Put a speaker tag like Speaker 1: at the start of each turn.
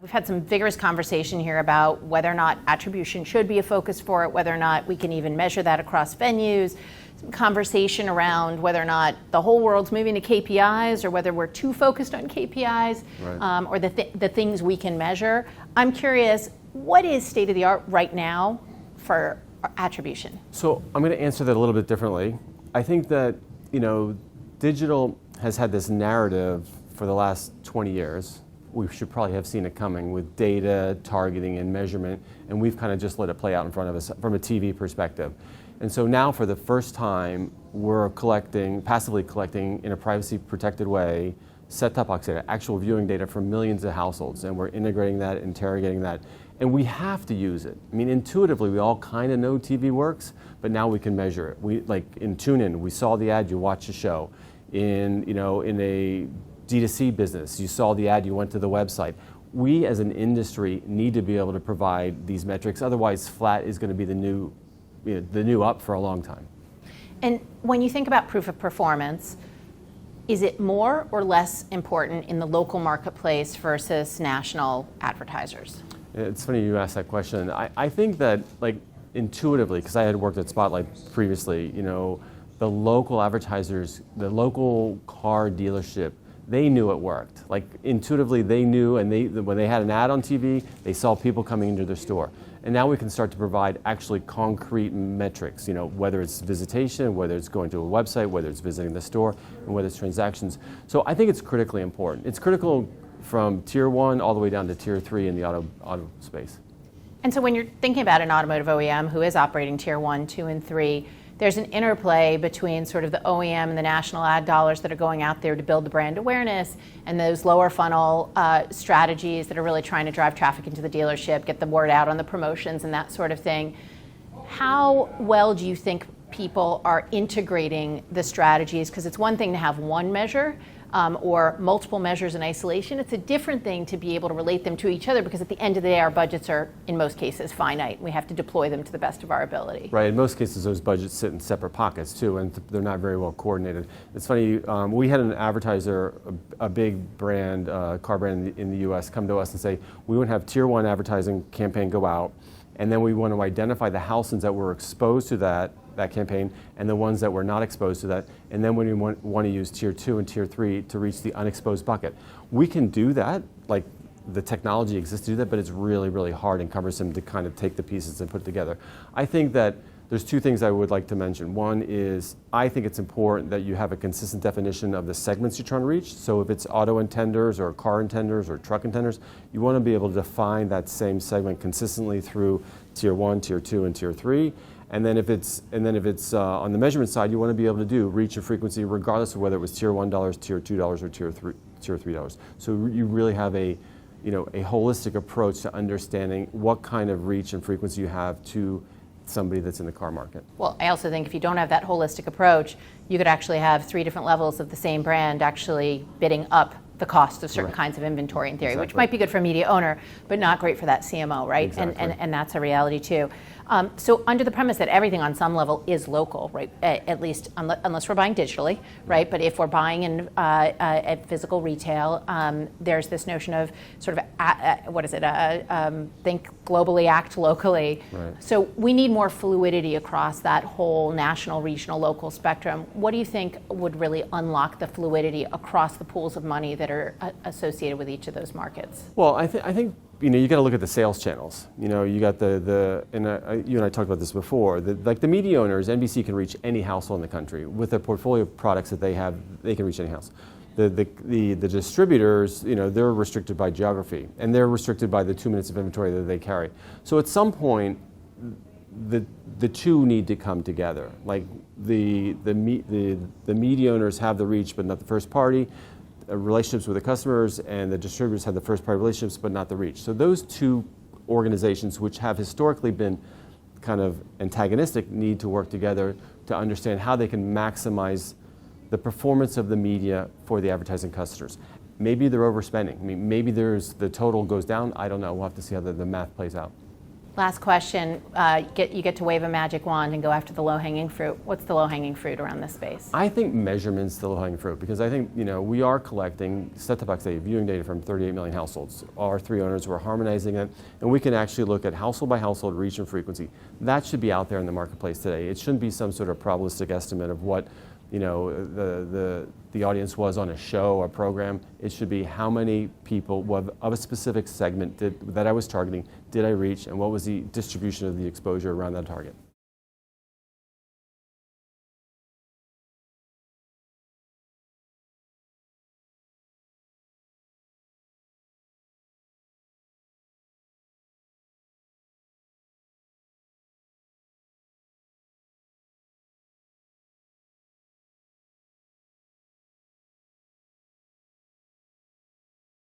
Speaker 1: We've had some vigorous conversation here about whether or not attribution should be a focus for it, whether or not we can even measure that across venues, some conversation around whether or not the whole world's moving to KPIs or whether we're too focused on KPIs, right. Or the things we can measure. I'm curious, what is state of the art right now for attribution?
Speaker 2: So I'm going to answer that a little bit differently. I think that, digital has had this narrative for the last 20 years. We should probably have seen it coming with data, targeting, and measurement, and we've kind of just let it play out in front of us from a TV perspective. And so now for the first time, we're passively collecting in a privacy-protected way, set-top box data, actual viewing data from millions of households, and we're integrating that, interrogating that, and we have to use it. I mean, intuitively, we all kind of know TV works, but now we can measure it. Like in TuneIn, we saw the ad, you watched the show. In a D2C business, you saw the ad, you went to the website. We as an industry need to be able to provide these metrics, otherwise flat is going to be the new up for a long time.
Speaker 1: And when you think about proof of performance, is it more or less important in the local marketplace versus national advertisers?
Speaker 2: It's funny you asked that question. I think that, like, intuitively, because I had worked at Spotlight previously, the local advertisers, the local car dealership, they knew it worked. Like intuitively they knew, and when they had an ad on TV, they saw people coming into their store. And now we can start to provide actually concrete metrics, whether it's visitation, whether it's going to a website, whether it's visiting the store, and whether it's transactions. So I think it's critically important. It's critical from tier 1 all the way down to tier 3 in the auto space.
Speaker 1: And so when you're thinking about an automotive OEM who is operating tier 1, 2, and 3, there's an interplay between sort of the OEM and the national ad dollars that are going out there to build the brand awareness and those lower funnel strategies that are really trying to drive traffic into the dealership, get the word out on the promotions and that sort of thing. How well do you think people are integrating the strategies? Because it's one thing to have one measure or multiple measures in isolation. It's a different thing to be able to relate them to each other, because at the end of the day, our budgets are, in most cases, finite. We have to deploy them to the best of our ability.
Speaker 2: Right, in most cases, those budgets sit in separate pockets, too, and they're not very well coordinated. It's funny, we had an advertiser, a big brand, car brand in the US, come to us and say, we want to have tier 1 advertising campaign go out, and then we want to identify the households that were exposed to that campaign and the ones that were not exposed to that, and then when we want to use tier 2 and tier 3 to reach the unexposed bucket. We can do that, like the technology exists to do that, but it's really, really hard and cumbersome to kind of take the pieces and put it together. I think that there's 2 things I would like to mention. One is, I think it's important that you have a consistent definition of the segments you're trying to reach. So if it's auto intenders or car intenders or truck intenders, you want to be able to define that same segment consistently through tier 1, tier 2, and tier 3. And then if it's on the measurement side, you want to be able to do reach and frequency regardless of whether it was tier $1, tier $2, or tier $3. So you really have a holistic approach to understanding what kind of reach and frequency you have to somebody that's in the car market.
Speaker 1: Well, I also think if you don't have that holistic approach, you could actually have 3 different levels of the same brand actually bidding up the cost of certain kinds of inventory in theory, which might be good for a media owner, but not great for that CMO, right?
Speaker 2: Exactly.
Speaker 1: And that's a reality too. So under the premise that everything on some level is local, right? At least unless we're buying digitally, right? But if we're buying in at physical retail, there's this notion of sort of think globally, act locally.
Speaker 2: Right.
Speaker 1: So we need more fluidity across that whole national, regional, local spectrum. What do you think would really unlock the fluidity across the pools of money that are associated with each of those markets?
Speaker 2: Well, I think you got to look at the sales channels. You got you and I talked about this before. Like the media owners, NBC can reach any household in the country with a portfolio of products that they have. They can reach any house. The distributors, they're restricted by geography, and they're restricted by the 2 minutes of inventory that they carry. So at some point, the two need to come together. Like the media owners have the reach, but not the first party. Relationships with the customers, and the distributors have the first party relationships, but not the reach. So those 2 organizations, which have historically been kind of antagonistic, need to work together to understand how they can maximize the performance of the media for the advertising customers. Maybe they're overspending. I mean, maybe the total goes down. I don't know. We'll have to see how the math plays out.
Speaker 1: Last question, you get to wave a magic wand and go after the low-hanging fruit. What's the low-hanging fruit around this space?
Speaker 2: I think measurement's the low-hanging fruit, because I think, we are collecting set-top-box data, viewing data from 38 million households. Our 3 owners were harmonizing it, and we can actually look at household by household, reach and frequency. That should be out there in the marketplace today. It shouldn't be some sort of probabilistic estimate of what the audience was on a show or program. It should be how many people of a specific segment that I was targeting did I reach, and what was the distribution of the exposure around that target.